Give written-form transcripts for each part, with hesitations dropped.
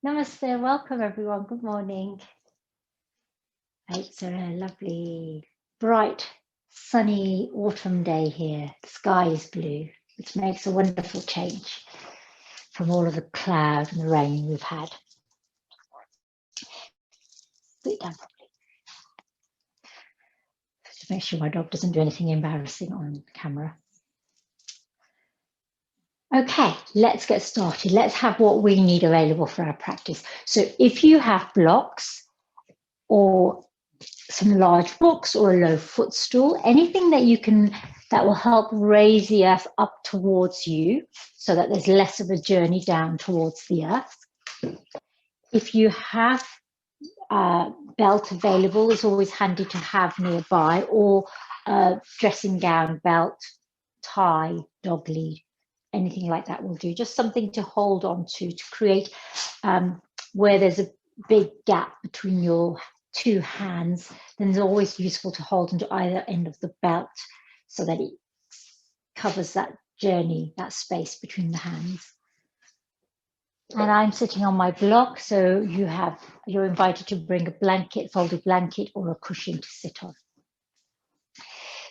Namaste, welcome everyone. Good morning. It's a lovely, bright, sunny autumn day here. The sky is blue, which makes a wonderful change from all of the cloud and the rain we've had. Put it down properly. Just make sure my dog doesn't do anything embarrassing on camera. Okay, let's get started. Let's have what we need available for our practice. So if you have blocks or some large books or a low footstool, anything that you can, that will help raise the earth up towards you so that there's less of a journey down towards the earth. If you have a belt available, it's always handy to have nearby, or a dressing gown, belt, tie, dog lead, anything like that will do. Just something to hold on to create where there's a big gap between your two hands, then it's always useful to hold onto either end of the belt so that it covers that journey, that space between the hands. And I'm sitting on my block, so you're invited to bring a blanket, folded blanket, or a cushion to sit on.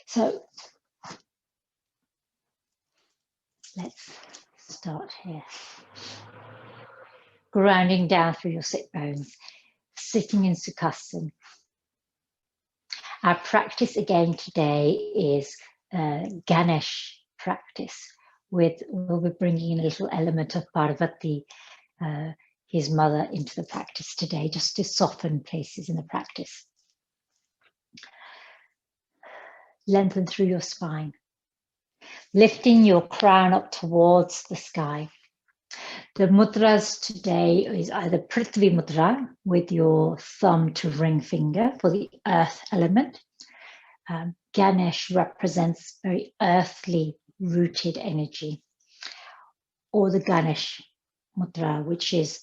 So let's start here. Grounding down through your sit bones, sitting in Sukhasana. Our practice again today is Ganesh practice. We'll be bringing in a little element of Parvati, his mother, into the practice today, just to soften places in the practice. Lengthen through your spine, lifting your crown up towards the sky. The mudras today is either Prithvi Mudra with your thumb to ring finger for the earth element. Ganesh represents very earthly rooted energy. Or the Ganesh Mudra, which is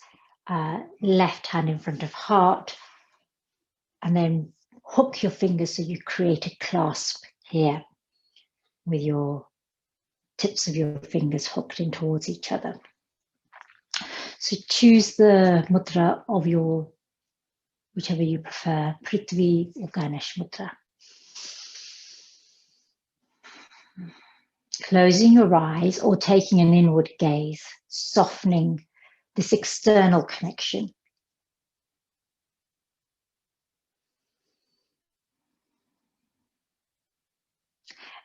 left hand in front of heart, and then hook your fingers so you create a clasp here with your tips of your fingers hooked in towards each other. So choose the mudra of your, whichever you prefer, Prithvi or Ganesh Mudra. Closing your eyes or taking an inward gaze, softening this external connection.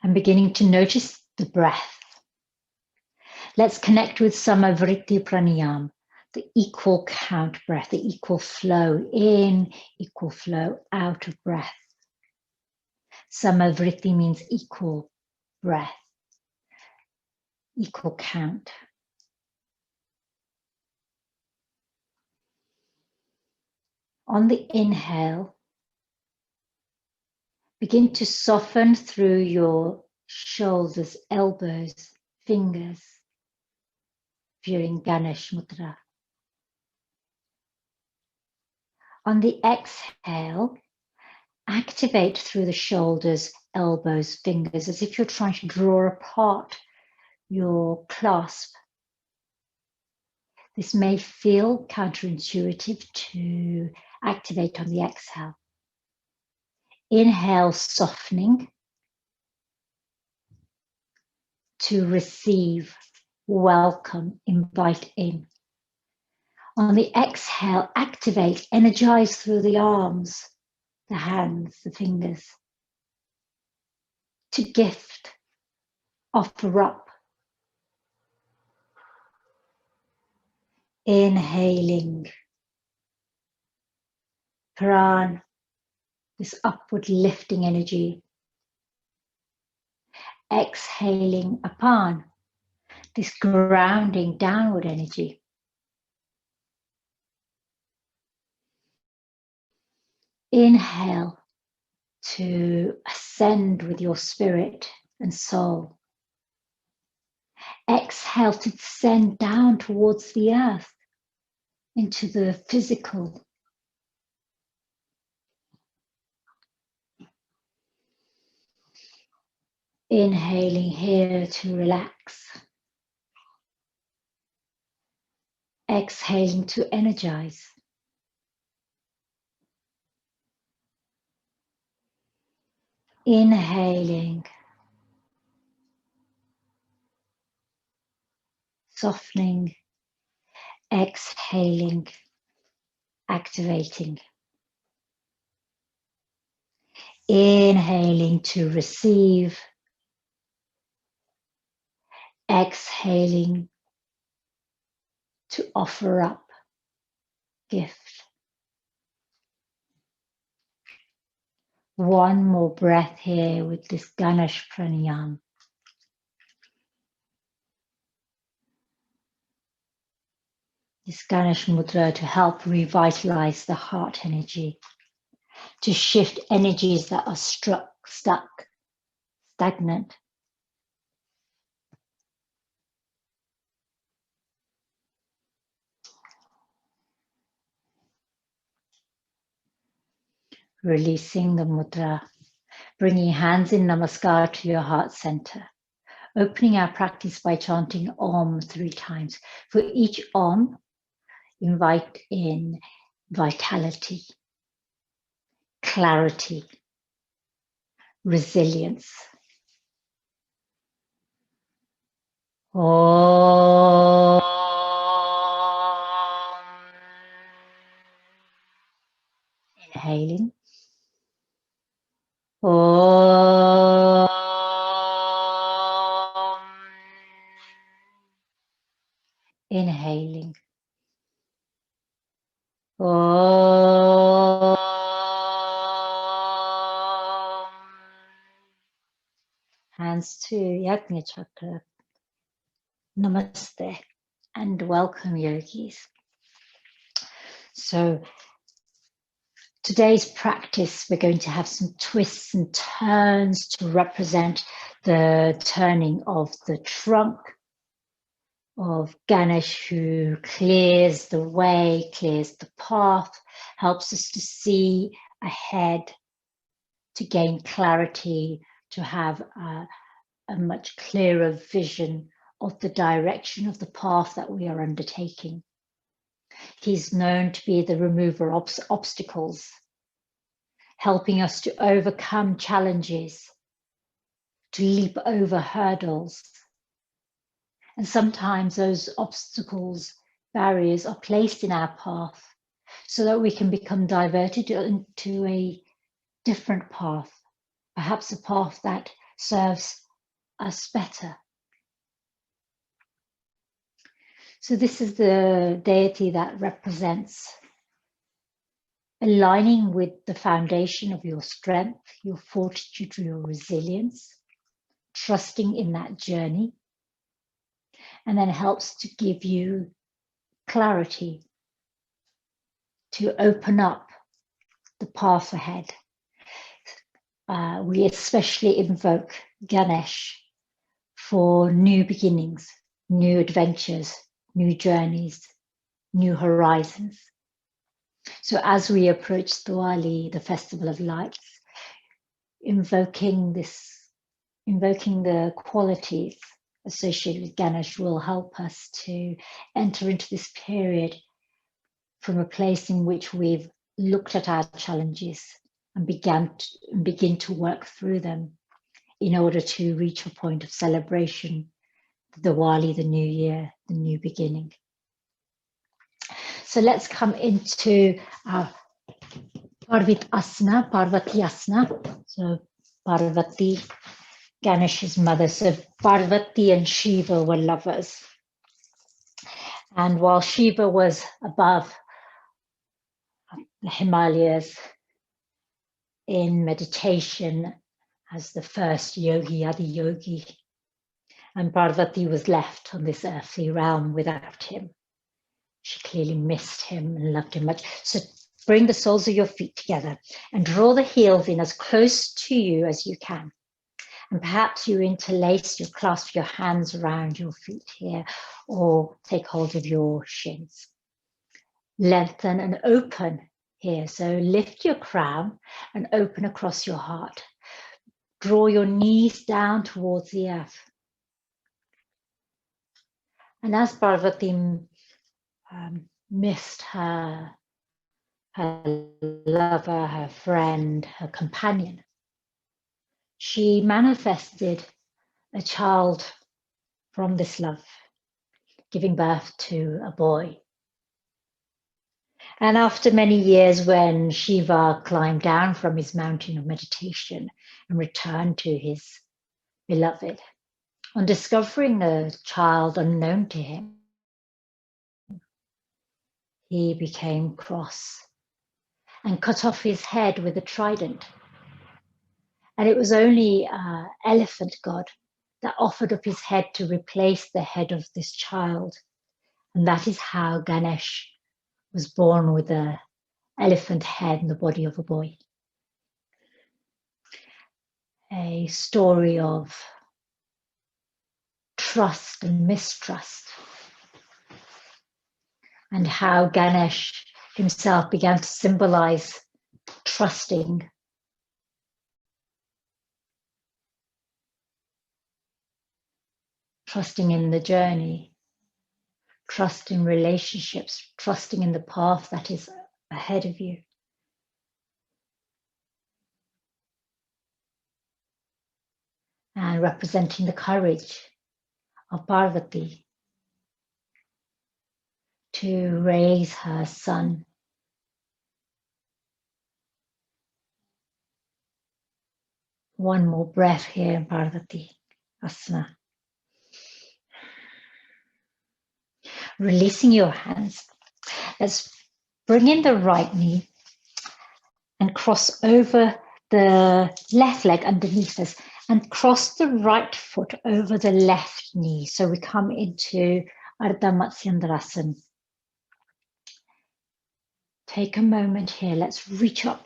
And beginning to notice the breath. Let's connect with Samavritti Pranayama, the equal count breath, the equal flow in, equal flow out of breath. Samavritti means equal breath, equal count. On the inhale, begin to soften through your shoulders, elbows, fingers, if you're in Ganesh Mudra. On the exhale, activate through the shoulders, elbows, fingers, as if you're trying to draw apart your clasp. This may feel counterintuitive to activate on the exhale. Inhale, softening to receive, welcome, invite in. On the exhale, activate, energize through the arms, the hands, the fingers, to gift, offer up. Inhaling, pran, this upward lifting energy. Exhaling, apan, this grounding downward energy. Inhale to ascend with your spirit and soul. Exhale to descend down towards the earth, into the physical. Inhaling here to relax. Exhaling to energize. Inhaling, softening. Exhaling, activating. Inhaling to receive. Exhaling to offer up gift. One more breath here with this Ganesha Pranayama. This Ganesha Mudra to help revitalize the heart energy, to shift energies that are stuck, stagnant. Releasing the mudra, bringing hands in namaskar to your heart center. Opening our practice by chanting Om 3 times. For each Om, invite in vitality, clarity, resilience. Om. Inhaling. Om. Inhaling. Om. Hands to Yajna Chakra. Namaste and welcome, yogis. So today's practice, we're going to have some twists and turns to represent the turning of the trunk of Ganesh, who clears the way, clears the path, helps us to see ahead, to gain clarity, to have a much clearer vision of the direction of the path that we are undertaking. He's known to be the remover of obstacles, helping us to overcome challenges, to leap over hurdles. And sometimes those obstacles, barriers are placed in our path so that we can become diverted into a different path, perhaps a path that serves us better. So this is the deity that represents aligning with the foundation of your strength, your fortitude, your resilience, trusting in that journey, and then helps to give you clarity to open up the path ahead. We especially invoke Ganesh for new beginnings, new adventures, new journeys, new horizons. So as we approach Diwali, the festival of lights, invoking the qualities associated with Ganesh will help us to enter into this period from a place in which we've looked at our challenges and begin to work through them in order to reach a point of celebration, Diwali, the new year, the new beginning. So let's come into our Parvati Asana. So Parvati, Ganesh's mother. So Parvati and Shiva were lovers. And while Shiva was above the Himalayas in meditation as the first yogi, Adi Yogi, and Parvati was left on this earthly realm without him. She clearly missed him and loved him much. So bring the soles of your feet together and draw the heels in as close to you as you can. And perhaps you interlace, you clasp your hands around your feet here, or take hold of your shins. Lengthen and open here. So lift your crown and open across your heart. Draw your knees down towards the earth. And as Parvati missed her lover, her friend, her companion. She manifested a child from this love, giving birth to a boy. And after many years, when Shiva climbed down from his mountain of meditation and returned to his beloved, on discovering a child unknown to him, he became cross and cut off his head with a trident. And it was only elephant god that offered up his head to replace the head of this child. And that is how Ganesh was born, with an elephant head and the body of a boy. A story of trust and mistrust, and how Ganesh himself began to symbolize trusting. Trusting in the journey, trusting relationships, trusting in the path that is ahead of you. And representing the courage of Parvati to raise her son. One more breath here in Parvati Asana. Releasing your hands. Let's bring in the right knee and cross over the left leg underneath us and cross the right foot over the left knee. So we come into Ardha Matsyendrasana. Take a moment here. Let's reach up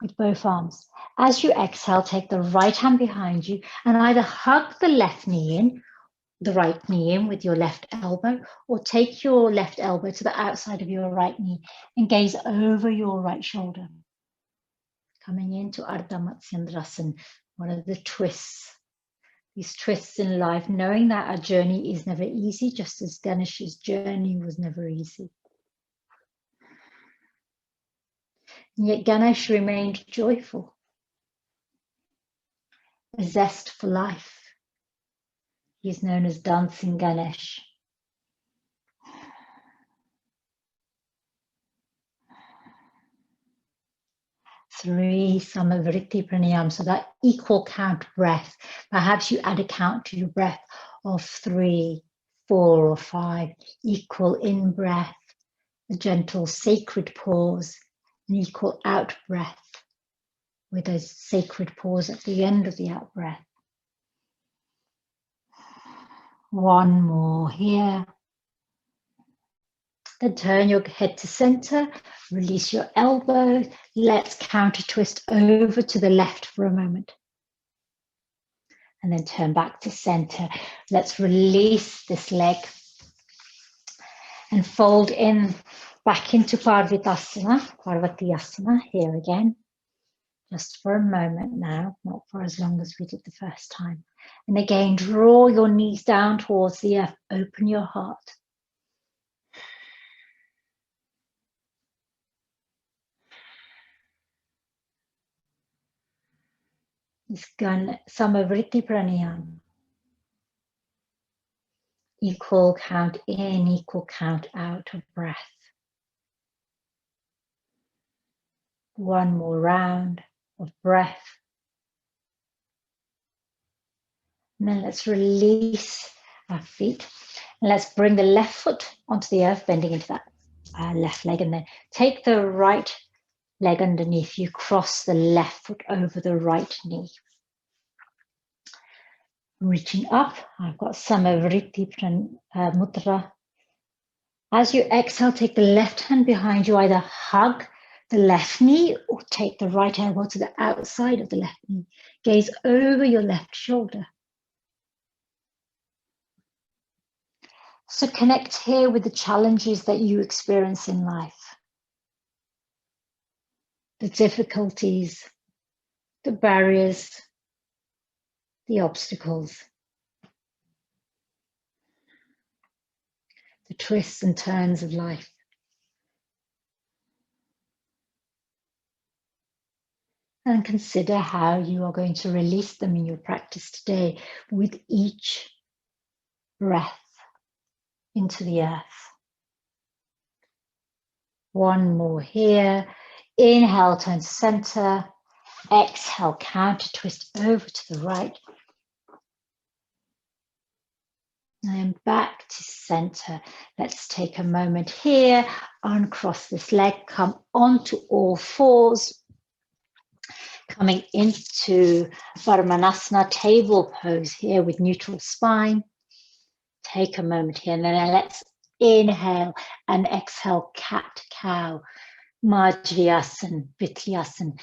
with both arms. As you exhale, take the right hand behind you and either hug the left knee in, the right knee in with your left elbow, or take your left elbow to the outside of your right knee and gaze over your right shoulder. Coming into Ardha Matsyendrasana, one of the twists, these twists in life, knowing that our journey is never easy, just as Ganesh's journey was never easy. And yet Ganesh remained joyful, a zest for life. He is known as Dancing Ganesh. Three Samavriti Pranayama, so that equal count breath. Perhaps you add a count to your breath of 3, 4, or 5. Equal in breath, a gentle sacred pause, an equal out breath with a sacred pause at the end of the out breath. One more here. Then turn your head to center, release your elbows. Let's counter twist over to the left for a moment. And then turn back to center. Let's release this leg and fold in back into Parvatasana, here again. Just for a moment now, not for as long as we did the first time. And again, draw your knees down towards the earth, open your heart. This Samavriti Pranayama. Equal count in, equal count out of breath. One more round of breath. And then let's release our feet. And let's bring the left foot onto the earth, bending into that left leg. And then take the right leg underneath you, cross the left foot over the right knee. Reaching up, I've got Samavriti Mudra. As you exhale, take the left hand behind you, either hug the left knee or take the right elbow to the outside of the left knee. Gaze over your left shoulder. So connect here with the challenges that you experience in life. The difficulties, the barriers, the obstacles. the twists and turns of life. And consider how you are going to release them in your practice today with each breath into the earth. One more here. Inhale, turn to center. Exhale, counter twist over to the right. And back to center. Let's take a moment here. Uncross this leg. Come onto all fours. Coming into Varmanasana table pose here with neutral spine. Take a moment here and then let's inhale and exhale cat-cow, Majriyasana, Vityasana.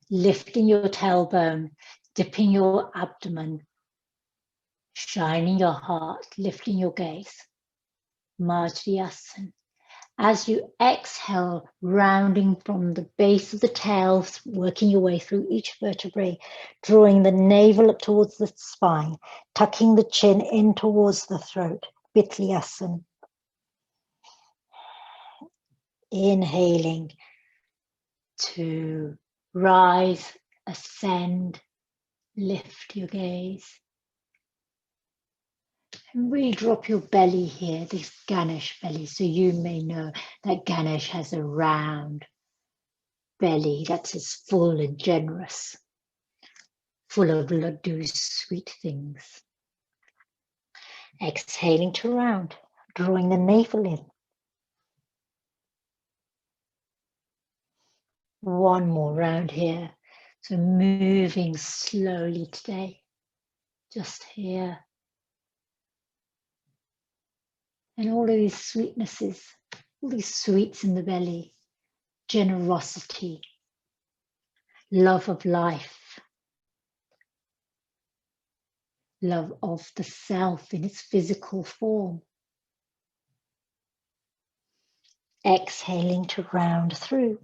Lifting your tailbone, dipping your abdomen, shining your heart, lifting your gaze, Majriyasana. As you exhale, rounding from the base of the tail, working your way through each vertebrae, drawing the navel up towards the spine, tucking the chin in towards the throat, Vitlyasana. Inhaling to rise, ascend, lift your gaze. And really drop your belly here, this Ganesh belly, so you may know that Ganesh has a round belly that's as full and generous, full of laddus, sweet things. Exhaling to round, drawing the navel in. One more round here. So moving slowly today, just here. And all of these sweetnesses, all these sweets in the belly, generosity, love of life, love of the self in its physical form. Exhaling to round through.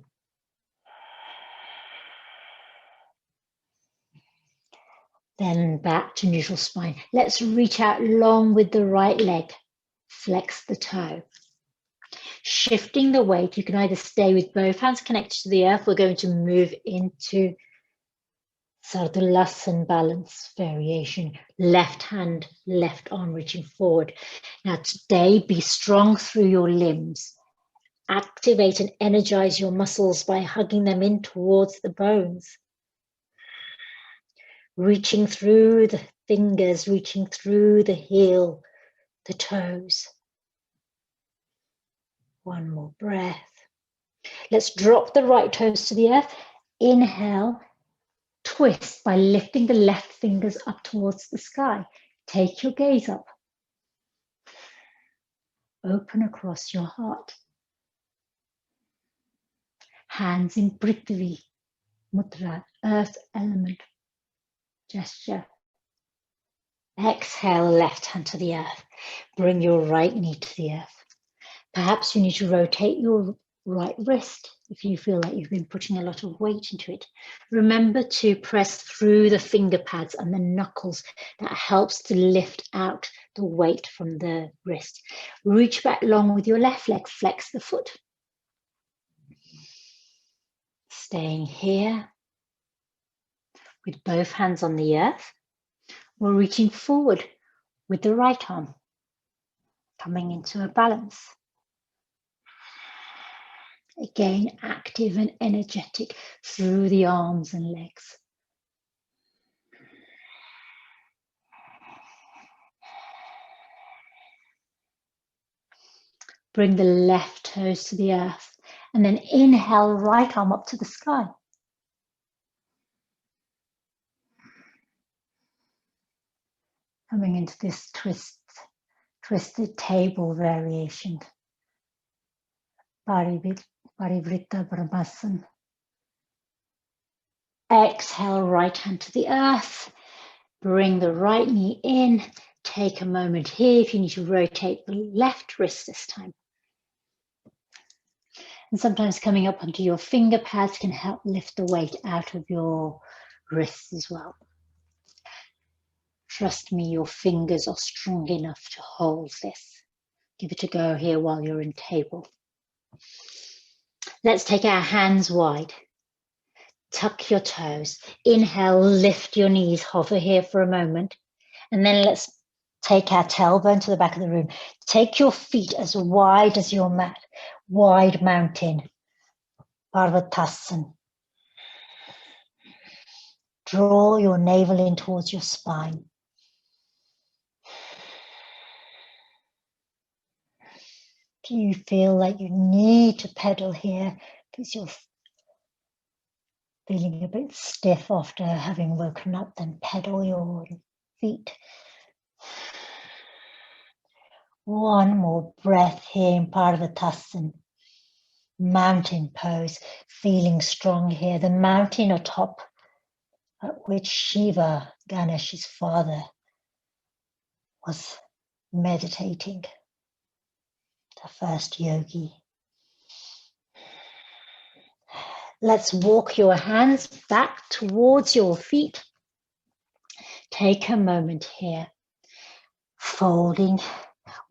Then back to neutral spine. Let's reach out long with the right leg. Flex the toe. Shifting the weight, you can either stay with both hands connected to the earth. We're going to move into Sardulasana balance variation. Left hand, left arm reaching forward. Now today, be strong through your limbs. Activate and energize your muscles by hugging them in towards the bones. Reaching through the fingers, reaching through the heel, the toes. One more breath. Let's drop the right toes to the earth. Inhale, twist by lifting the left fingers up towards the sky. Take your gaze up. Open across your heart. Hands in Prithvi Mudra, earth element gesture. Exhale, left hand to the earth. Bring your right knee to the earth. Perhaps you need to rotate your right wrist if you feel like you've been putting a lot of weight into it. Remember to press through the finger pads and the knuckles. That helps to lift out the weight from the wrist. Reach back long with your left leg, flex the foot. Staying here with both hands on the earth. We're reaching forward with the right arm, coming into a balance. Again, active and energetic through the arms and legs. Bring the left toes to the earth and then inhale, right arm up to the sky. Coming into this twisted table variation. Parivrita Brahmasana. Exhale, right hand to the earth. Bring the right knee in. Take a moment here if you need to rotate the left wrist this time. And sometimes coming up onto your finger pads can help lift the weight out of your wrists as well. Trust me, your fingers are strong enough to hold this. Give it a go here while you're in table. Let's take our hands wide. Tuck your toes. Inhale, lift your knees, hover here for a moment. And then let's take our tailbone to the back of the room. Take your feet as wide as your mat. Wide mountain. Parvatasana. Draw your navel in towards your spine. Do you feel like you need to pedal here because you're feeling a bit stiff after having woken up? Then pedal your feet. One more breath here in Parvatasana. Mountain pose, feeling strong here. The mountain atop at which Shiva, Ganesha's father, was meditating. The first yogi. Let's walk your hands back towards your feet. Take a moment here, folding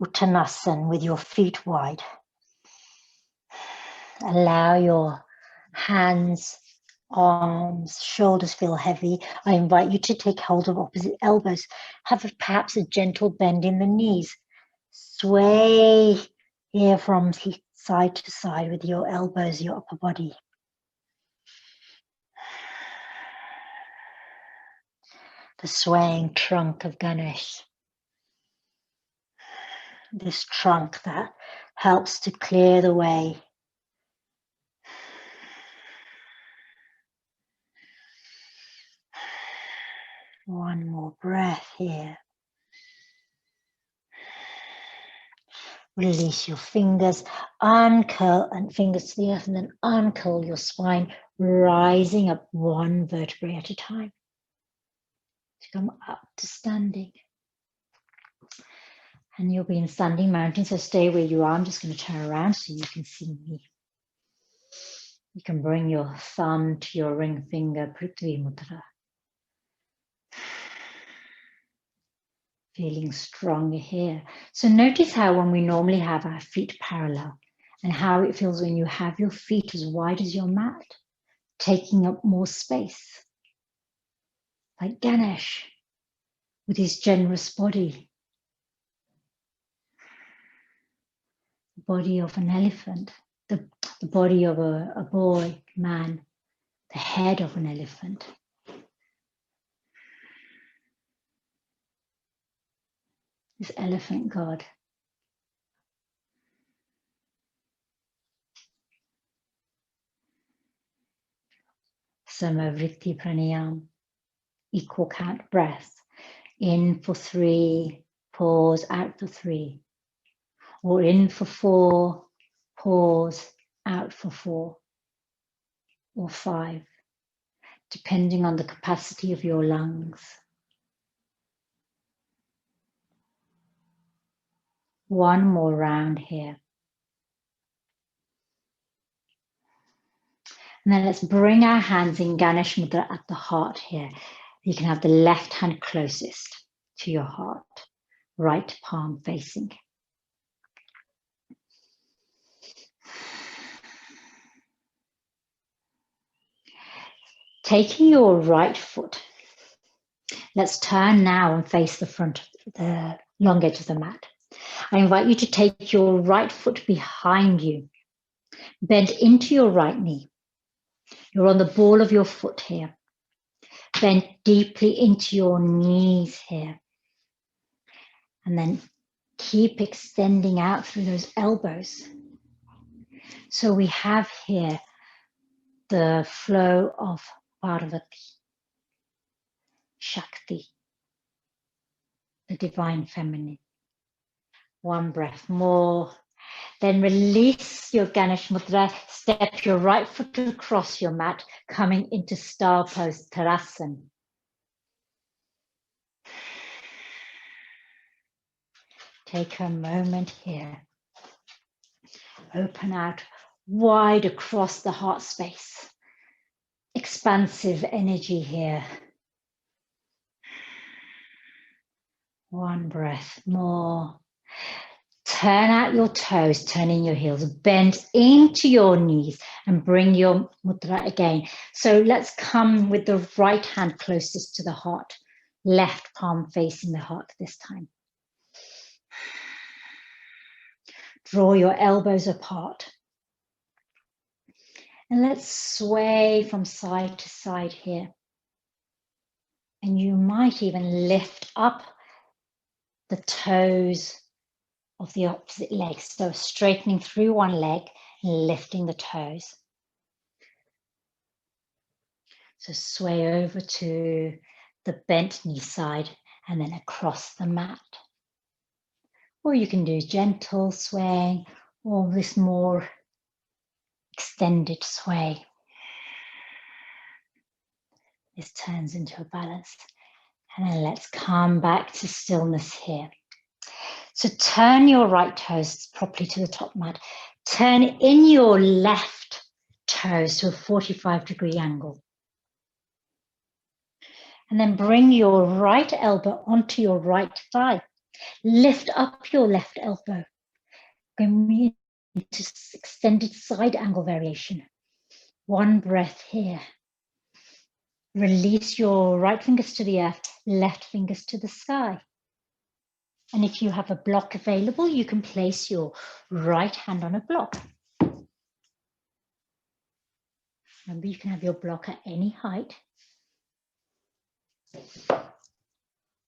Uttanasana with your feet wide. Allow your hands, arms, shoulders feel heavy. I invite you to take hold of opposite elbows. Have perhaps a gentle bend in the knees. Sway here from side to side with your elbows, your upper body. The swaying trunk of Ganesh. This trunk that helps to clear the way. One more breath here. Release your fingers, uncurl and fingers to the earth, and then uncurl your spine, rising up one vertebrae at a time. To come up to standing. And you'll be in standing mountain, so stay where you are. I'm just going to turn around so you can see me. You can bring your thumb to your ring finger, Prithvi Mudra. Feeling stronger here. So notice how when we normally have our feet parallel and how it feels when you have your feet as wide as your mat, taking up more space. Like Ganesh with his generous body. The body of an elephant, the body of a boy, man, the head of an elephant. This elephant god. Samavritti Pranayama, equal count breath. In for 3, pause, out for 3. Or in for 4, pause, out for 4. Or 5, depending on the capacity of your lungs. One more round here. And then let's bring our hands in Ganesha Mudra at the heart here. You can have the left hand closest to your heart, right palm facing. Taking your right foot, let's turn now and face the front of the long edge of the mat. I invite you to take your right foot behind you, bend into your right knee. You're on the ball of your foot here. Bend deeply into your knees here. And then keep extending out through those elbows. So we have here the flow of Parvati, Shakti, the divine feminine. One breath more. Then release your Ganesha Mudra. Step your right foot across your mat, coming into star pose, Tadasana. Take a moment here. Open out wide across the heart space. Expansive energy here. One breath more. Turn out your toes, turn in your heels, bend into your knees and bring your mudra again. So let's come with the right hand closest to the heart, left palm facing the heart this time. Draw your elbows apart. And let's sway from side to side here. And you might even lift up the toes of the opposite leg. So straightening through one leg and lifting the toes. So sway over to the bent knee side and then across the mat. Or you can do gentle swaying or this more extended sway. This turns into a balance. And then let's come back to stillness here. So turn your right toes properly to the top mat. Turn in your left toes to a 45-degree angle. And then bring your right elbow onto your right thigh. Lift up your left elbow. Going into extended side angle variation. One breath here. Release your right fingers to the earth, left fingers to the sky. And if you have a block available, you can place your right hand on a block. Remember, you can have your block at any height.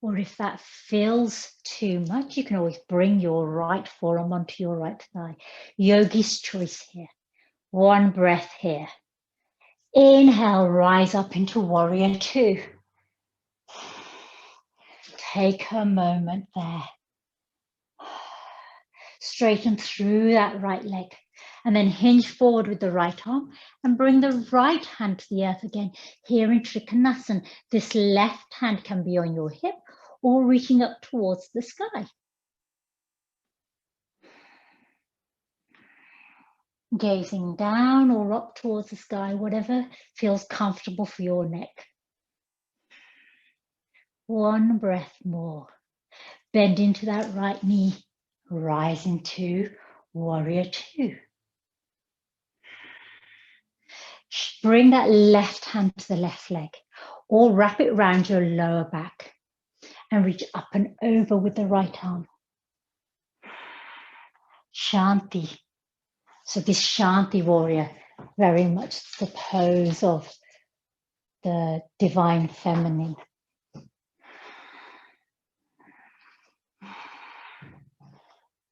Or if that feels too much, you can always bring your right forearm onto your right thigh. Yogi's choice here. One breath here. Inhale, rise up into warrior two. Take a moment there. Straighten through that right leg. And then hinge forward with the right arm and bring the right hand to the earth again. Here in Trikonasana, this left hand can be on your hip or reaching up towards the sky. Gazing down or up towards the sky, whatever feels comfortable for your neck. One breath more. Bend into that right knee. Rise into warrior two. Bring that left hand to the left leg or wrap it around your lower back and reach up and over with the right arm. Shanti. So this Shanti warrior, very much the pose of the divine feminine.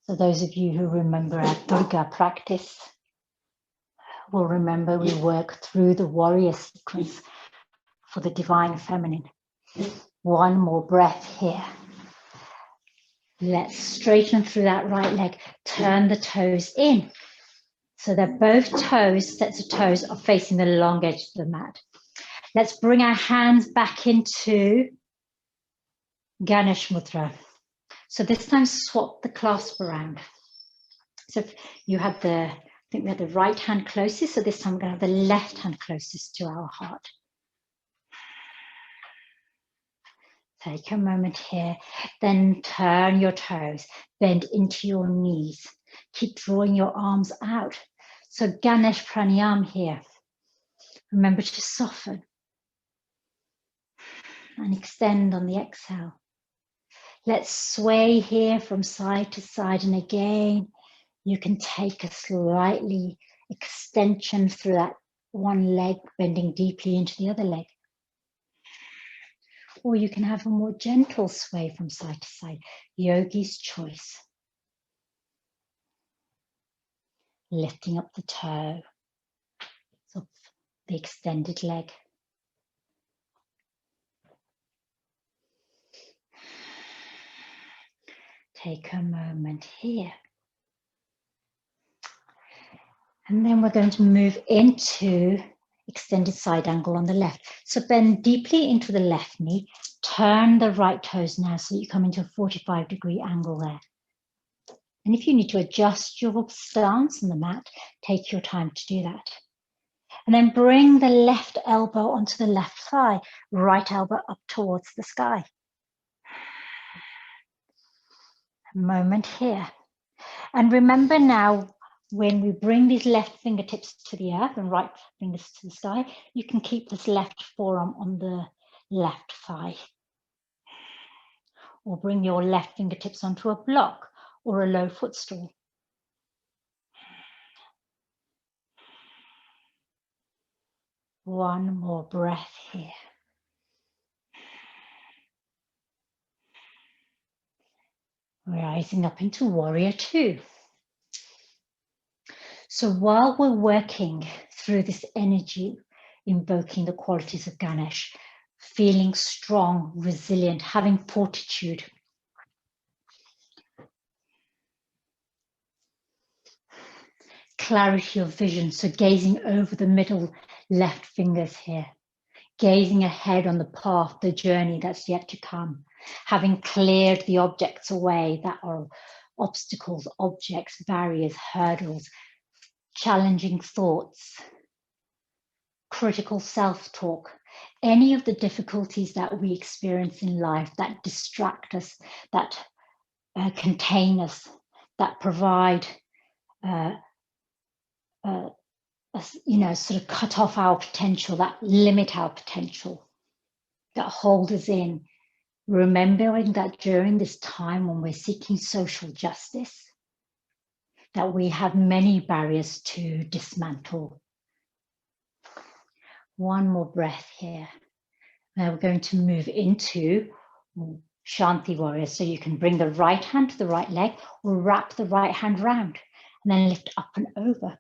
So those of you who remember our Durga practice will remember we work through the warrior sequence for the divine feminine. One more breath here. Let's straighten through that right leg. Turn the toes in. So that both toes, sets of toes, are facing the long edge of the mat. Let's bring our hands back into Ganesha Mudra. So this time swap the clasp around. So if you had I think we had the right hand closest, so this time we're going to have the left hand closest to our heart. Take a moment here, then turn your toes, bend into your knees. Keep drawing your arms out. So Ganesha Pranayama here. Remember to soften and extend on the exhale. Let's sway here from side to side, and again, you can take a slightly extension through that one leg, bending deeply into the other leg. Or you can have a more gentle sway from side to side, yogi's choice. Lifting up the toe of the extended leg. Take a moment here. And then we're going to move into extended side angle on the left. So bend deeply into the left knee, turn the right toes now so you come into a 45-degree angle there. And if you need to adjust your stance on the mat, take your time to do that. And then bring the left elbow onto the left thigh, right elbow up towards the sky. A moment here. And remember now, when we bring these left fingertips to the earth and right fingers to the sky, you can keep this left forearm on the left thigh. Or bring your left fingertips onto a block or a low footstool. One more breath here. Rising up into warrior two. So while we're working through this energy, invoking the qualities of Ganesh, feeling strong, resilient, having fortitude, clarity of vision, so gazing over the middle left fingers here, gazing ahead on the path, the journey that's yet to come, having cleared the objects away that are obstacles, objects, barriers, hurdles, challenging thoughts, critical self-talk, any of the difficulties that we experience in life that distract us, that contain us, that provide, sort of cut off our potential, that limit our potential, that hold us in. Remembering that during this time when we're seeking social justice, that we have many barriers to dismantle. One more breath here. Now we're going to move into Shanti Warrior. So you can bring the right hand to the right leg or wrap the right hand round and then lift up and over.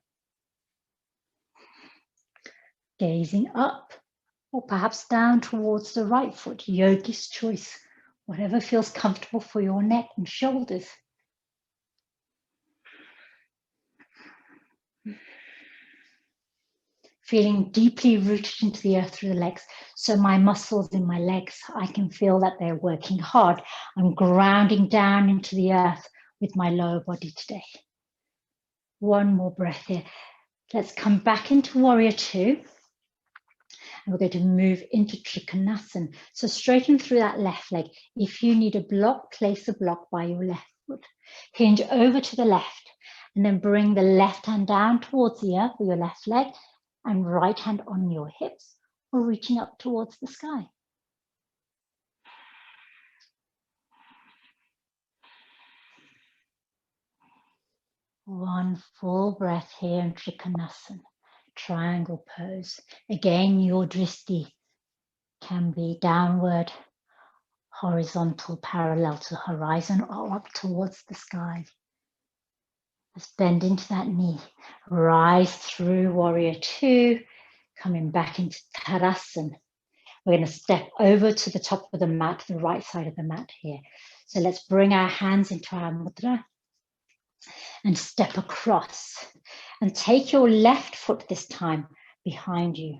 Gazing up or perhaps down towards the right foot, yogi's choice, whatever feels comfortable for your neck and shoulders. Feeling deeply rooted into the earth through the legs. So my muscles in my legs, I can feel that they're working hard. I'm grounding down into the earth with my lower body today. One more breath here. Let's come back into warrior two. And we're going to move into Trikonasana. So straighten through that left leg. If you need a block, place a block by your left foot. Hinge over to the left and then bring the left hand down towards the earth with your left leg and right hand on your hips or reaching up towards the sky. One full breath here in Trikonasana, triangle pose. Again, your drishti can be downward, horizontal, parallel to the horizon, or up towards the sky. Let's bend into that knee. Rise through warrior two, coming back into Tadasana. We're going to step over to the top of the mat, the right side of the mat here. So let's bring our hands into our mudra and step across. And take your left foot this time behind you.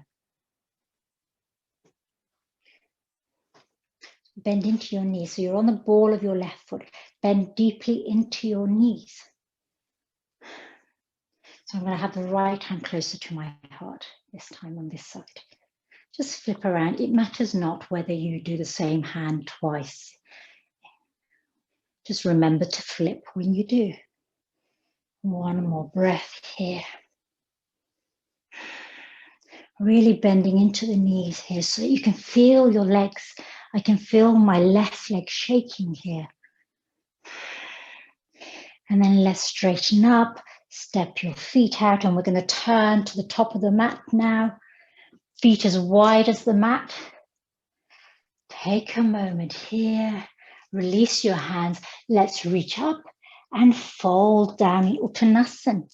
Bend into your knees. So you're on the ball of your left foot. Bend deeply into your knees. So I'm going to have the right hand closer to my heart this time on this side. Just flip around. It matters not whether you do the same hand twice. Just remember to flip when you do. One more breath here. Really bending into the knees here so that you can feel your legs. I can feel my left leg shaking here. And then let's straighten up, step your feet out, and we're going to turn to the top of the mat now. Feet as wide as the mat. Take a moment here, release your hands. Let's reach up and fold down in Uttanasana.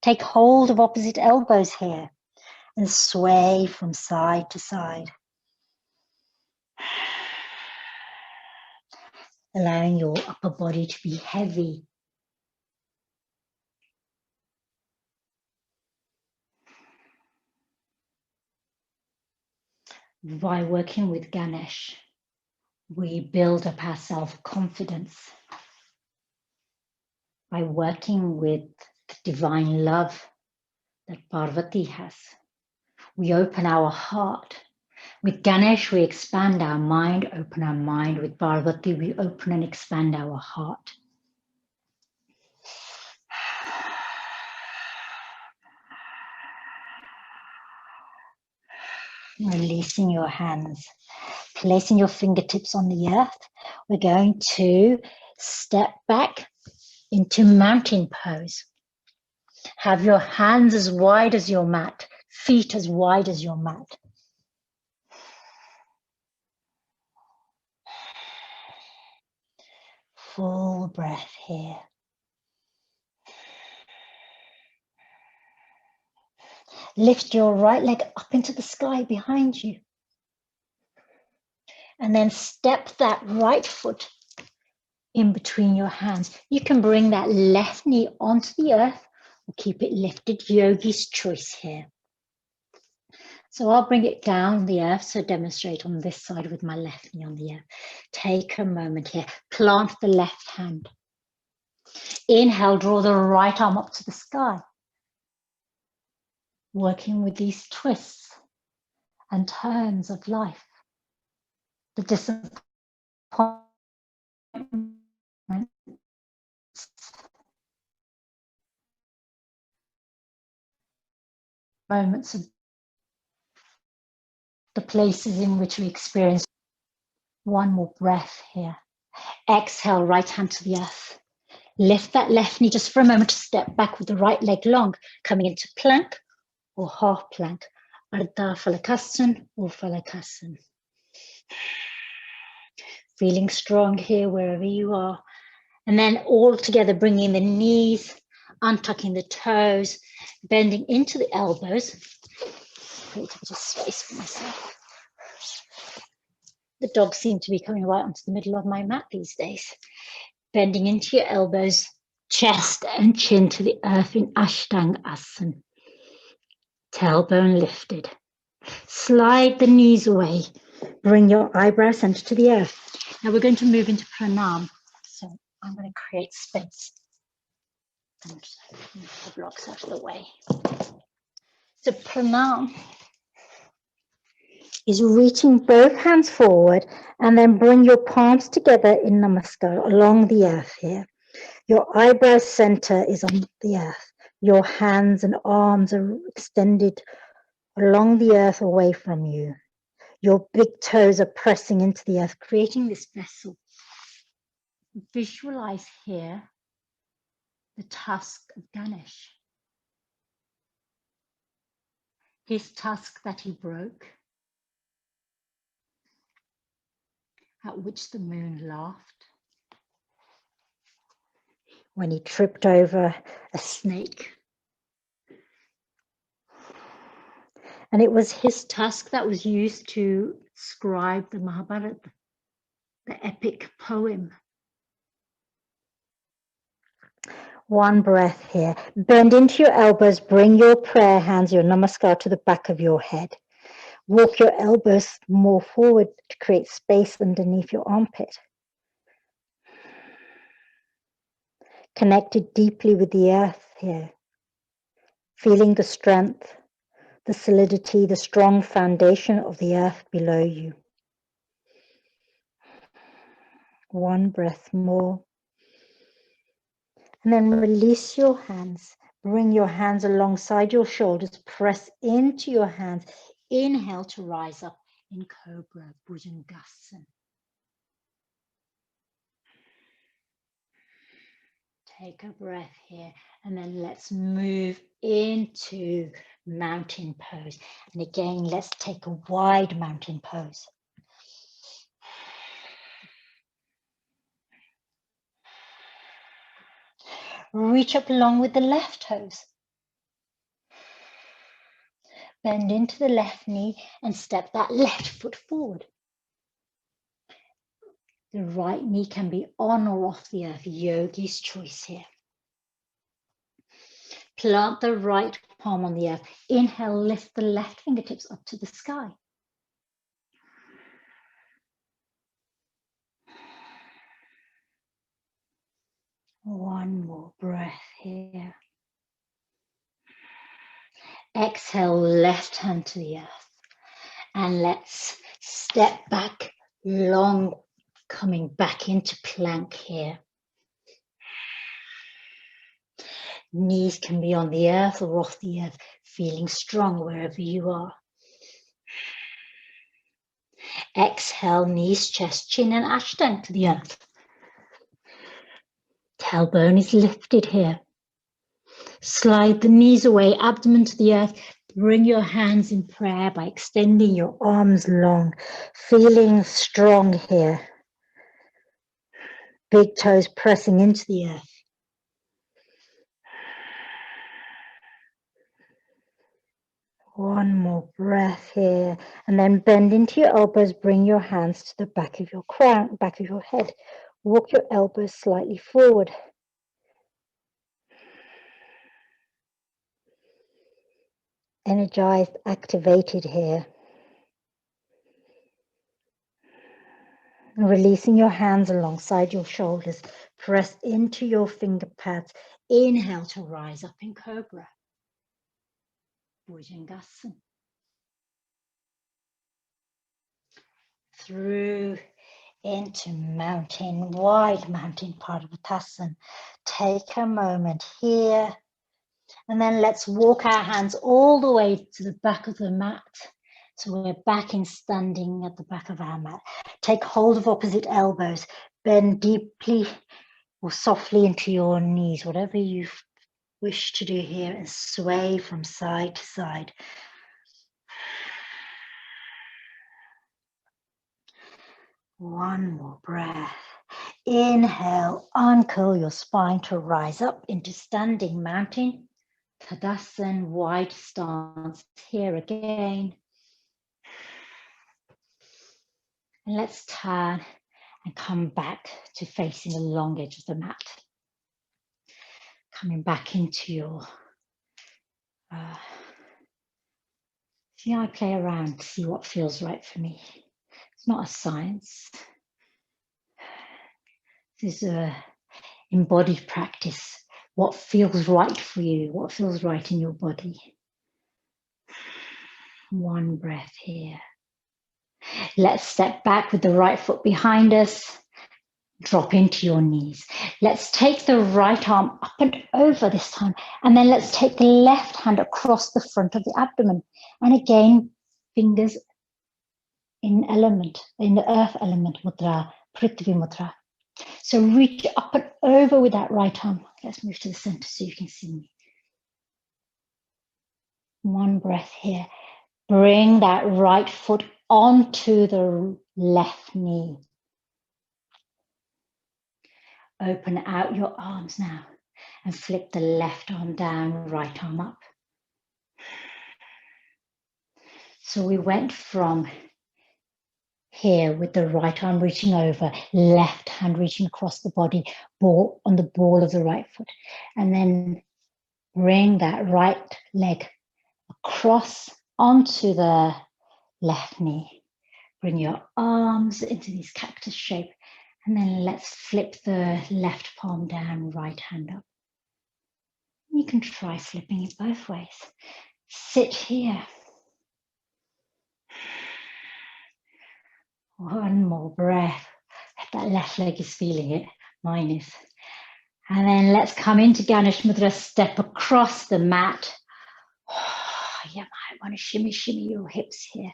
Take hold of opposite elbows here and sway from side to side. Allowing your upper body to be heavy. By working with Ganesh, we build up our self-confidence. By working with the divine love that Parvati has, we open our heart. With Ganesh, we expand our mind, open our mind. With Parvati, we open and expand our heart. Releasing your hands, placing your fingertips on the earth. We're going to step back into mountain pose. Have your hands as wide as your mat, feet as wide as your mat. Full breath here. Lift your right leg up into the sky behind you. And then step that right foot in between your hands. You can bring that left knee onto the earth or keep it lifted, yogi's choice here. So I'll bring it down the earth, so demonstrate on this side with my left knee on the earth. Take a moment here, plant the left hand. Inhale, draw the right arm up to the sky. Working with these twists and turns of life. The disappointment, moments of the places in which we experience. One more breath here. Exhale, right hand to the earth. Lift that left knee just for a moment to step back with the right leg long, coming into plank or half plank. Ardha Phalakasana or Phalakasana. Feeling strong here wherever you are. And then all together bringing the knees, untucking the toes, bending into the elbows. Create a bit of space for myself. The dogs seem to be coming right onto the middle of my mat these days. Bending into your elbows, chest and chin to the earth in Ashtanga Asana. Tailbone lifted. Slide the knees away. Bring your eyebrow center to the earth. Now we're going to move into pranam. So I'm going to create space. And move the blocks out of the way. So pranam is reaching both hands forward and then bring your palms together in namaskar along the earth here. Your eyebrow center is on the earth. Your hands and arms are extended along the earth away from you. Your big toes are pressing into the earth, creating this vessel. Visualize here the tusk of Ganesh. His tusk that he broke, at which the moon laughed. When he tripped over a snake. And it was his tusk that was used to scribe the Mahabharata, the epic poem. One breath here. Bend into your elbows, bring your prayer hands, your namaskar to the back of your head. Walk your elbows more forward to create space underneath your armpit. Connected deeply with the earth here. Feeling the strength, the solidity, the strong foundation of the earth below you. One breath more. And then release your hands. Bring your hands alongside your shoulders. Press into your hands. Inhale to rise up in Cobra, Bhujangasana. Take a breath here. And then let's move into mountain pose. And again, let's take a wide mountain pose. Reach up along with the left toes. Bend into the left knee and step that left foot forward. The right knee can be on or off the earth, yogi's choice here. Plant the right palm on the earth. Inhale, lift the left fingertips up to the sky. One more breath here. Exhale, left hand to the earth. And let's step back, long, coming back into plank here. Knees can be on the earth or off the earth, feeling strong wherever you are. Exhale, knees, chest, chin, and ashtang to the earth. Tailbone is lifted here. Slide the knees away, abdomen to the earth. Bring your hands in prayer by extending your arms long, feeling strong here. Big toes pressing into the earth. One more breath here, and then bend into your elbows. Bring your hands to the back of your crown, back of your head. Walk your elbows slightly forward. Energized, activated here. And releasing your hands alongside your shoulders. Press into your finger pads. Inhale to rise up in Cobra. Bhujangasana. Through into mountain, wide mountain Parvatasana. Take a moment here. And then let's walk our hands all the way to the back of the mat. So we're back in standing at the back of our mat. Take hold of opposite elbows. Bend deeply or softly into your knees, whatever you wish to do here, and sway from side to side. One more breath. Inhale, uncurl your spine to rise up into standing mountain. Tadasana, wide stance here again. And let's turn and come back to facing the long edge of the mat. Coming back into your, see, I play around to see what feels right for me. It's not a science. This is a embodied practice. What feels right for you, what feels right in your body. One breath here. Let's step back with the right foot behind us. Drop into your knees. Let's take the right arm up and over this time. And then let's take the left hand across the front of the abdomen. And again, fingers in element, in the earth element mudra, Prithvi mudra. So reach up and over with that right arm. Let's move to the center so you can see me. One breath here. Bring that right foot onto the left knee. Open out your arms now and flip the left arm down, right arm up. So we went from here with the right arm reaching over, left hand reaching across the body, ball on the ball of the right foot. And then bring that right leg across onto the left knee. Bring your arms into this cactus shape. And then let's flip the left palm down, right hand up. You can try flipping it both ways. Sit here. One more breath. That left leg is feeling it. Mine is. And then let's come into Ganesha Mudra. Step across the mat. You might want to shimmy your hips here.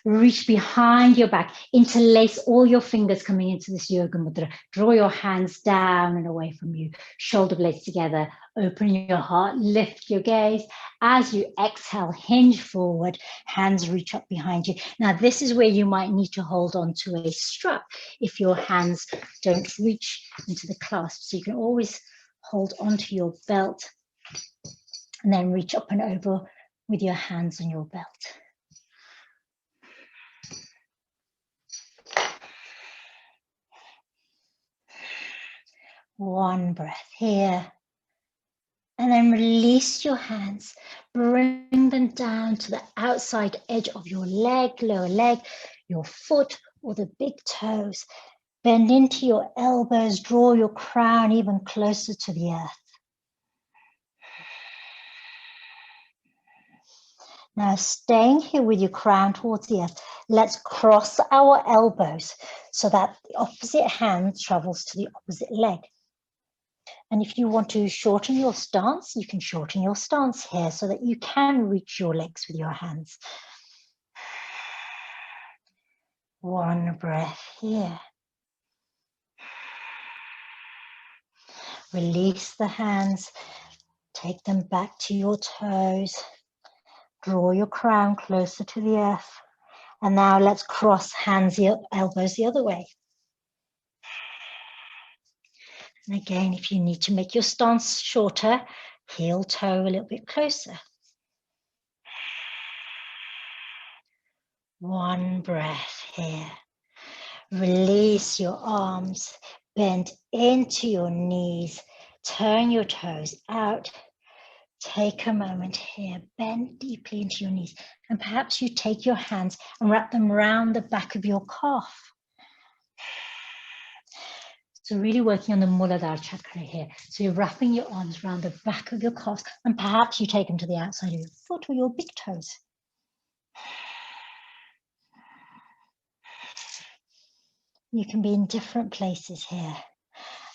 Reach behind your back. Interlace all your fingers coming into this yoga mudra. Draw your hands down and away from you. Shoulder blades together. Open your heart. Lift your gaze. As you exhale, hinge forward. Hands reach up behind you. Now, this is where you might need to hold on to a strap if your hands don't reach into the clasp. So you can always hold onto your belt and then reach up and over with your hands on your belt. One breath here. And then release your hands. Bring them down to the outside edge of your leg, lower leg, your foot, or the big toes. Bend into your elbows. Draw your crown even closer to the earth. Now, staying here with your crown towards the earth, let's cross our elbows so that the opposite hand travels to the opposite leg. And if you want to shorten your stance, you can shorten your stance here so that you can reach your legs with your hands. One breath here. Release the hands, take them back to your toes. Draw your crown closer to the earth. And now let's cross hands, elbows the other way. And again, if you need to make your stance shorter, heel toe a little bit closer. One breath here. Release your arms, bend into your knees, turn your toes out. Take a moment here, bend deeply into your knees, and perhaps you take your hands and wrap them around the back of your calf. So really working on the Muladhara chakra here. So you're wrapping your arms around the back of your calves, and perhaps you take them to the outside of your foot or your big toes. You can be in different places here.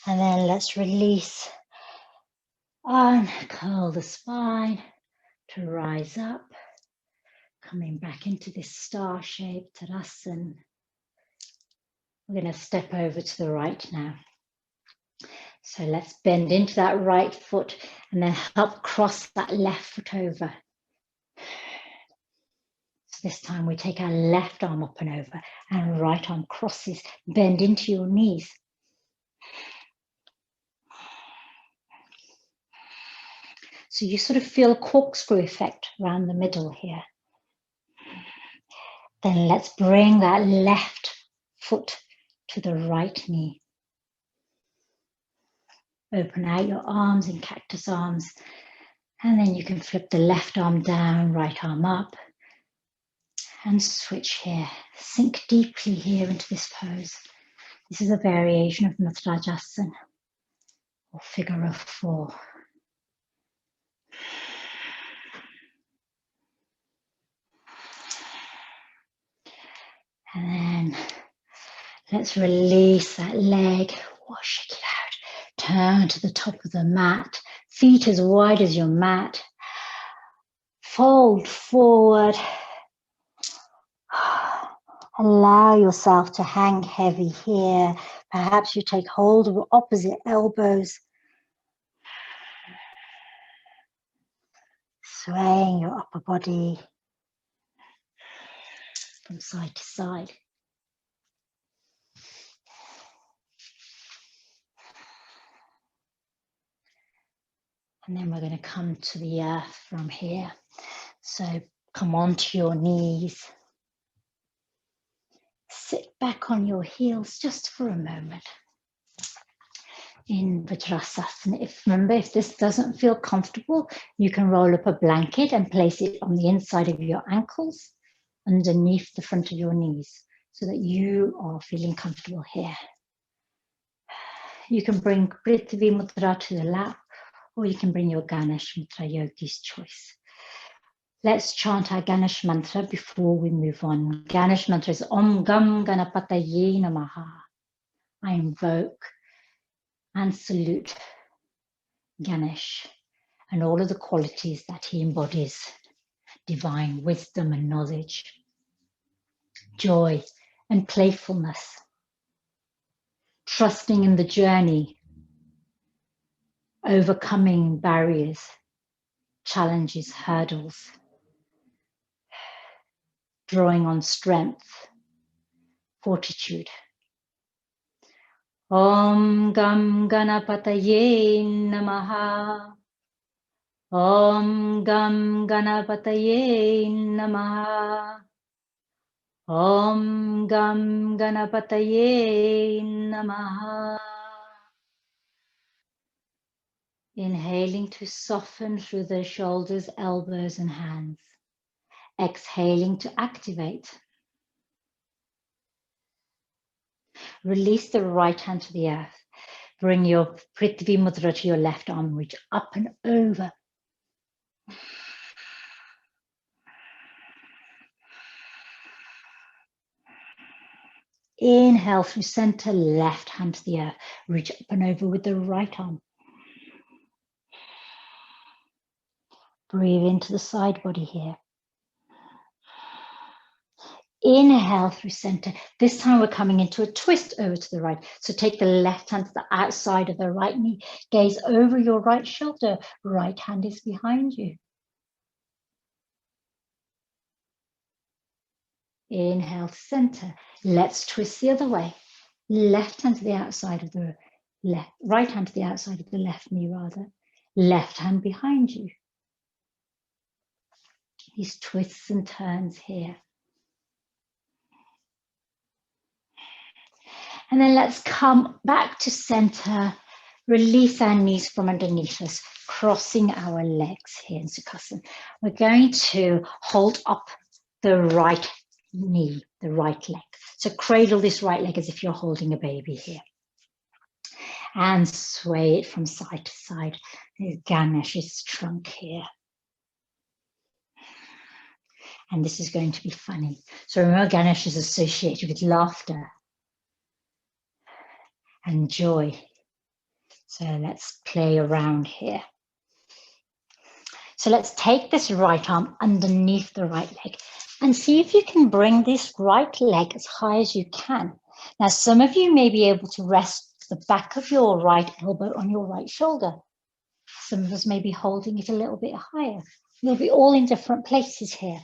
And then let's release and curl the spine to rise up. Coming back into this star shape, Tadasana. We're going to step over to the right now. So let's bend into that right foot and then help cross that left foot over. So this time we take our left arm up and over and right arm crosses. Bend into your knees. So you sort of feel a corkscrew effect around the middle here. Then let's bring that left foot to the right knee. Open out your arms in cactus arms, and then you can flip the left arm down, right arm up, and switch here. Sink deeply here into this pose. This is a variation of Mudrajasana, or figure of four. And then let's release that leg. Shake it out. Turn to the top of the mat. Feet as wide as your mat. Fold forward. Allow yourself to hang heavy here. Perhaps you take hold of opposite elbows. Swaying your upper body from side to side. And then we're going to come to the earth from here. So come onto your knees. Sit back on your heels just for a moment. In Vajrasana, remember, if this doesn't feel comfortable, you can roll up a blanket and place it on the inside of your ankles, underneath the front of your knees, so that you are feeling comfortable here. You can bring Prithvi Mudra to the lap, or you can bring your Ganesha Mudra, yogi's choice. Let's chant our Ganesha mantra before we move on. Ganesha mantra is Om Gam Ganapataye Namaha. I invoke and salute Ganesh and all of the qualities that he embodies: divine wisdom and knowledge, joy and playfulness, trusting in the journey, overcoming barriers, challenges, hurdles, drawing on strength, fortitude. Om Gam Ganapataye Namaha. Om Gam Ganapataye Namaha. Om Gam Ganapataye Namaha. Inhaling to soften through the shoulders, elbows, and hands. Exhaling to activate. Release the right hand to the earth. Bring your Prithvi Mudra to your left arm. Reach up and over. Inhale through center, left hand to the earth. Reach up and over with the right arm. Breathe into the side body here. inhale through center. This time we're coming into a twist over to the right. So take the left hand to the outside of the right knee, gaze over your right shoulder, right hand is behind you. Inhale to center. Let's twist the other way. Left hand to the outside of the left, right hand to the outside of the left knee rather. Left hand behind you. These twists and turns here. And then let's come back to center. Release our knees from underneath us, crossing our legs here in Sukhasana. We're going to hold up the right knee, the right leg. So cradle this right leg as if you're holding a baby here. And sway it from side to side. There's Ganesha's trunk here. And this is going to be funny. So remember, Ganesh is associated with laughter and joy. So let's play around here. So let's take this right arm underneath the right leg and see if you can bring this right leg as high as you can. Now, some of you may be able to rest the back of your right elbow on your right shoulder. Some of us may be holding it a little bit higher. We'll be all in different places here.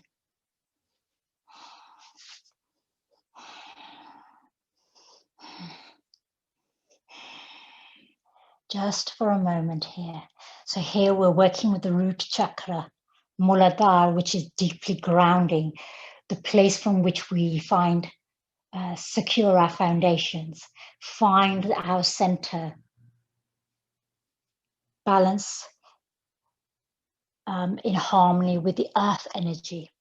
Just for a moment here. So here we're working with the root chakra, Muladhara, which is deeply grounding, the place from which we find secure our foundations, find our center, balance in harmony with the earth energy.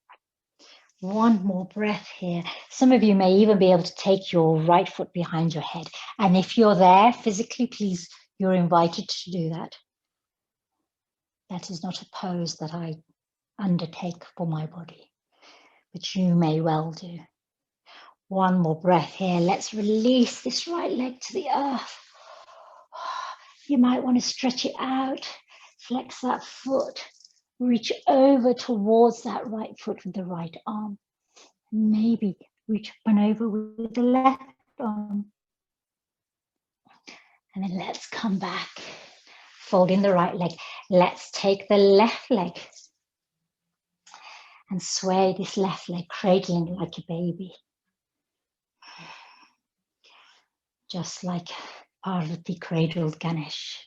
One more breath here. Some of you may even be able to take your right foot behind your head. And if you're there physically, please, you're invited to do that. That is not a pose that I undertake for my body, but you may well do. One more breath here. Let's release this right leg to the earth. You might want to stretch it out, flex that foot, reach over towards that right foot with the right arm. Maybe reach up and over with the left arm. And then let's come back, folding the right leg. Let's take the left leg and sway this left leg, cradling like a baby. Just like Parvati cradled Ganesh,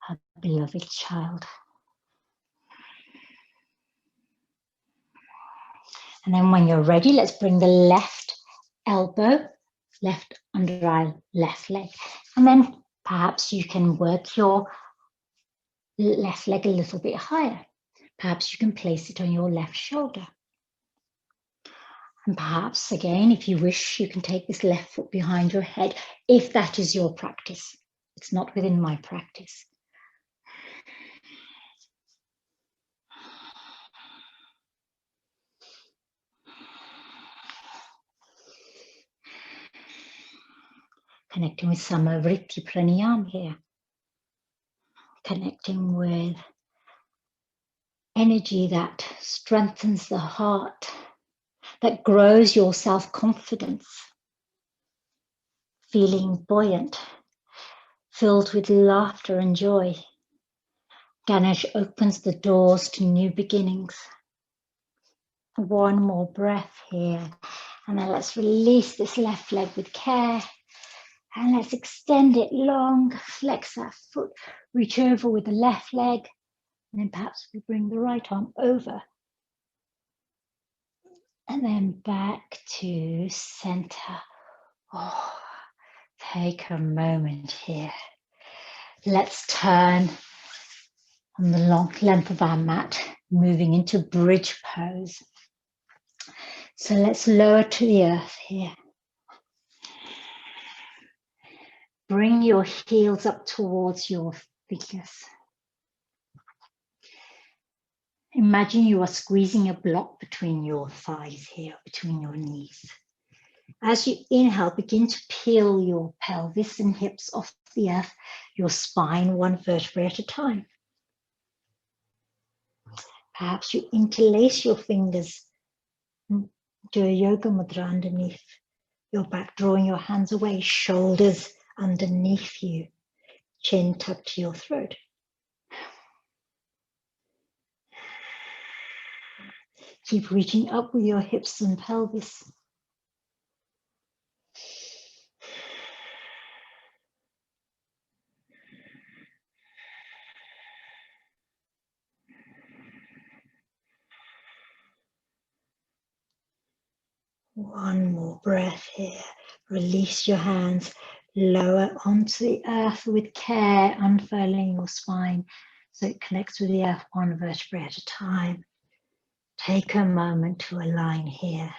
her beloved child. And then when you're ready, let's bring the left elbow, left under our left leg. And then perhaps you can work your left leg a little bit higher. Perhaps you can place it on your left shoulder. And perhaps, again, if you wish, you can take this left foot behind your head, if that is your practice. It's not within my practice. Connecting with Samavritti Pranayama here. Connecting with energy that strengthens the heart, that grows your self-confidence, feeling buoyant, filled with laughter and joy. Ganesh opens the doors to new beginnings. One more breath here. And then let's release this left leg with care. And let's extend it long, flex that foot, reach over with the left leg. And then perhaps we bring the right arm over. And then back to center. Oh, take a moment here. Let's turn on the long length of our mat, moving into bridge pose. So let's lower to the earth here. Bring your heels up towards your fingers. Imagine you are squeezing a block between your thighs here, between your knees. As you inhale, begin to peel your pelvis and hips off the earth, your spine one vertebrae at a time. Perhaps you interlace your fingers, Do a yoga mudra underneath your back, drawing your hands away, shoulders underneath you, chin tucked to your throat. Keep reaching up with your hips and pelvis. One more breath here. Release your hands, lower onto the earth with care, unfurling your spine so it connects with the earth one vertebrae at a time. Take a moment to align here.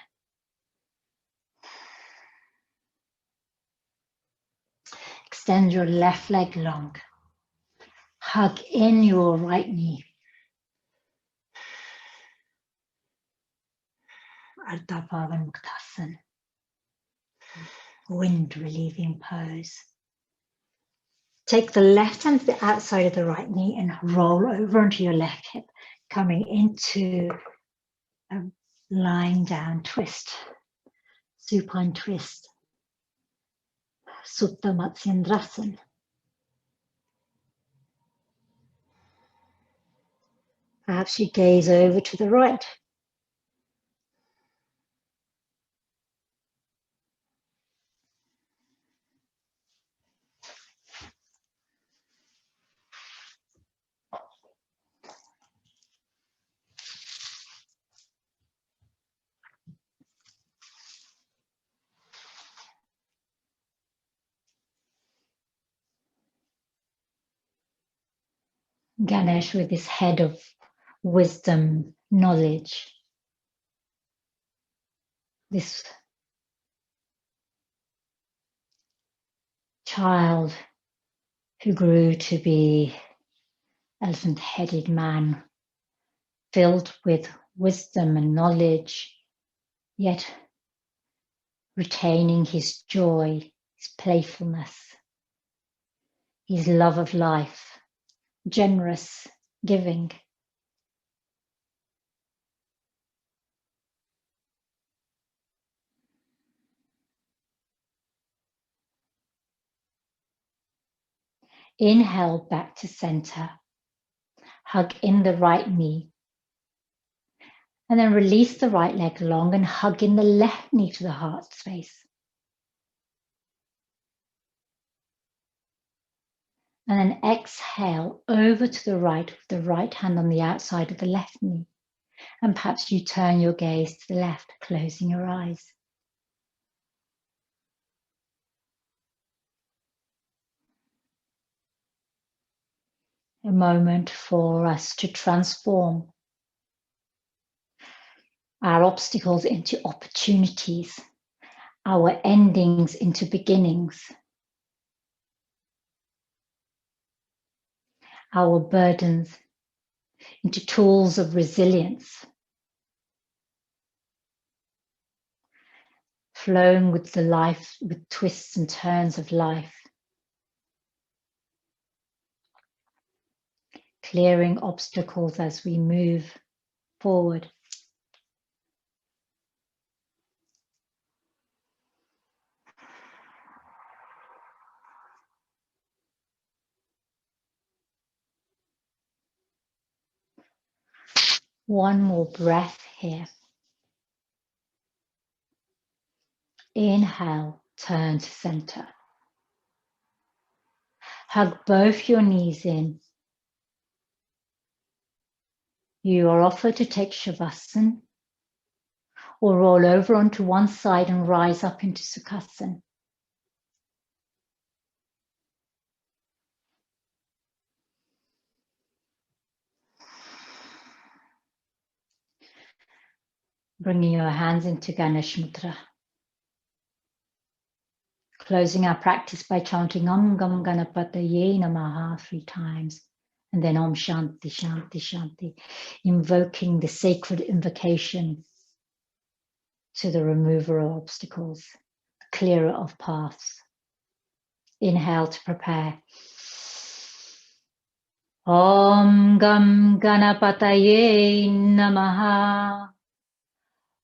Extend your left leg long. Hug in your right knee. Ardha Bhavan Muktasana. Wind relieving pose. Take the left hand to the outside of the right knee and roll over onto your left hip, coming into a lying down twist, supine twist, Supta Matsyendrasana. Perhaps you gaze over to the right. Ganesh with his head of wisdom, knowledge. This child who grew to be elephant-headed man, filled with wisdom and knowledge, yet retaining his joy, his playfulness, his love of life, generous, giving. Inhale back to center. Hug in the right knee. And then release the right leg long and hug in the left knee to the heart space. And then exhale over to the right with the right hand on the outside of the left knee. And perhaps you turn your gaze to the left, closing your eyes. A moment for us to transform our obstacles into opportunities, our endings into beginnings, our burdens into tools of resilience, flowing with the life, with twists and turns of life, clearing obstacles as we move forward. One more breath here. Inhale, turn to center. Hug both your knees in. You are offered to take Shavasana or roll over onto one side and rise up into Sukhasana. Bringing your hands into Ganesha Mudra. Closing our practice by chanting Gam Ganapataye Namaha 3 times. And then Om Shanti, Shanti, Shanti. Invoking the sacred invocation to the remover of obstacles, the clearer of paths. Inhale to prepare. Om Gam Ganapataye Namaha.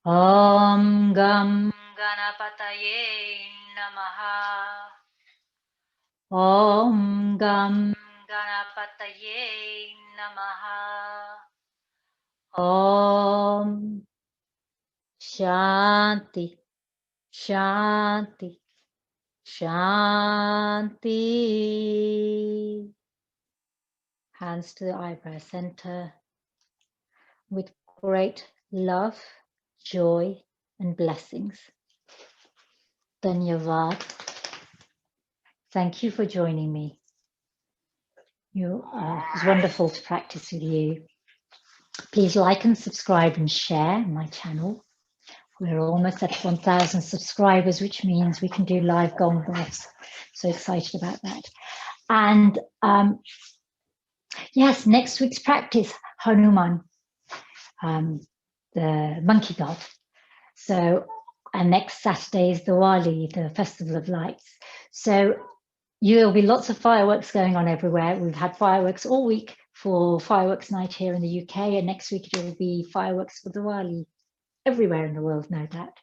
Om Gam Ganapataye Namaha. Om Gam Ganapataye Namaha. Om Shanti, Shanti, Shanti. Hands to the eyebrow center with great love, joy, and blessings. Dhanyavad. Thank you for joining me. It's wonderful to practice with you. Please like and subscribe and share my channel. We're almost at 1,000 subscribers, which means we can do live Gong breaths. So excited about that. And yes, next week's practice, Hanuman, the monkey god. So, and next Saturday is Diwali, the Festival of Lights. So there'll be lots of fireworks going on everywhere. We've had fireworks all week for fireworks night here in the UK, and next week it will be fireworks for Diwali everywhere in the world, no doubt.